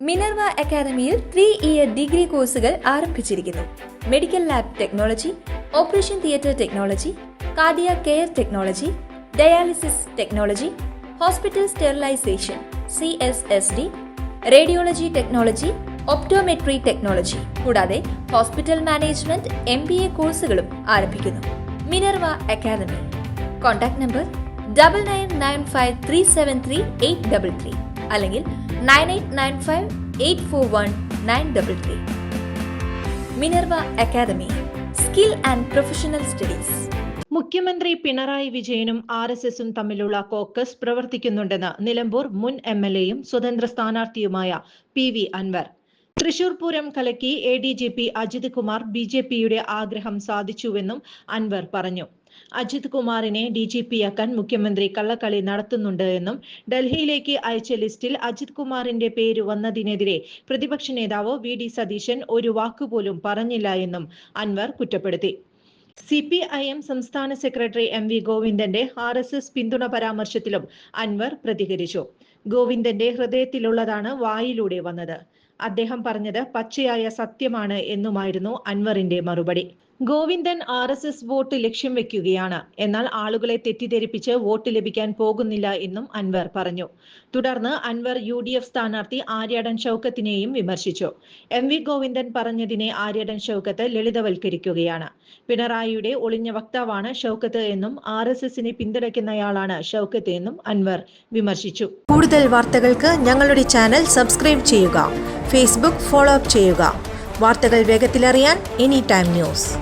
Minerva അക്കാദമിയിൽ 3-ഇയർ degree കോഴ്സുകൾ ആരംഭിച്ചിരിക്കുന്നു. Medical lab technology, operation theatre technology, cardiac care technology, dialysis technology, hospital sterilisation (CSSD), radiology technology, optometry technology കൂടാതെ hospital management MBA കോഴ്സുകളും ആരംഭിക്കുന്നു. Minerva academy. Contact number 9995373833 അല്ലെങ്കിൽ 9895841933. Minerva academy, skill and professional studies. മുഖ്യമന്ത്രി പിണറായി വിജയനും RSSും തമ്മിലുള്ള caucus പ്രവർത്തിക്കുന്നുണ്ടെന്ന് Nilambur മുൻ MLAയും സ്വതന്ത്ര സ്ഥാനാർത്ഥിയുമായ PV Anwar. Thrissur Pooram കലക്കി ADGP അജിത് കുമാർ BJPയുടെ ആഗ്രഹം സാധിച്ചുവെന്നും അൻവർ പറഞ്ഞു. അജിത് കുമാറിനെ DGPയാക്കാൻ മുഖ്യമന്ത്രി കള്ളക്കളി നടത്തുന്നുണ്ട് എന്നും ഡൽഹിയിലേക്ക് അയച്ച ലിസ്റ്റിൽ അജിത് കുമാറിന്റെ പേര് വന്നതിനെതിരെ പ്രതിപക്ഷ നേതാവ് VD സതീശൻ ഒരു വാക്കുപോലും പറഞ്ഞില്ല എന്നും അൻവർ കുറ്റപ്പെടുത്തി. CPIM സംസ്ഥാന സെക്രട്ടറി MV ഗോവിന്ദന്റെ RSS പിന്തുണ പരാമർശത്തിലും അൻവർ പ്രതികരിച്ചു. ഗോവിന്ദന്റെ ഹൃദയത്തിലുള്ളതാണ് വായിലൂടെ വന്നത്. അദ്ദേഹം പറഞ്ഞത് പച്ചയായ സത്യമാണ് എന്നുമായിരുന്നു അൻവറിന്റെ മറുപടി. ഗോവിന്ദൻ RSS വോട്ട് ലക്ഷ്യം വെക്കുകയാണ്, എന്നാൽ ആളുകളെ തെറ്റിദ്ധരിപ്പിച്ച് വോട്ട് ലഭിക്കാൻ പോകുന്നില്ല എന്നും അൻവർ പറഞ്ഞു. തുടർന്ന് അൻവർ UDF സ്ഥാനാർത്ഥി ആര്യാടൻ ഷൗക്കത്തിനെയും വിമർശിച്ചു. MV ഗോവിന്ദൻ പറഞ്ഞതിനെ ആര്യാടൻ ഷൗക്കത്ത് ലളിതവൽക്കരിക്കുകയാണ്. പിണറായിയുടെ ഒളിഞ്ഞ വക്താവാണ് ഷൗക്കത്ത് എന്നും RSSനെ പിന്തുണയ്ക്കുന്നയാളാണ് ഷൗക്കത്ത് എന്നും അൻവർ വിമർശിച്ചു. കൂടുതൽ വാർത്തകൾക്ക് ഞങ്ങളുടെ ചാനൽ സബ്സ്ക്രൈബ് ചെയ്യുക. Facebook ഫോളോ അപ്പ് ചെയ്യുക. വാർത്തകൾ വേഗത്തിലറിയാൻ Anytime News.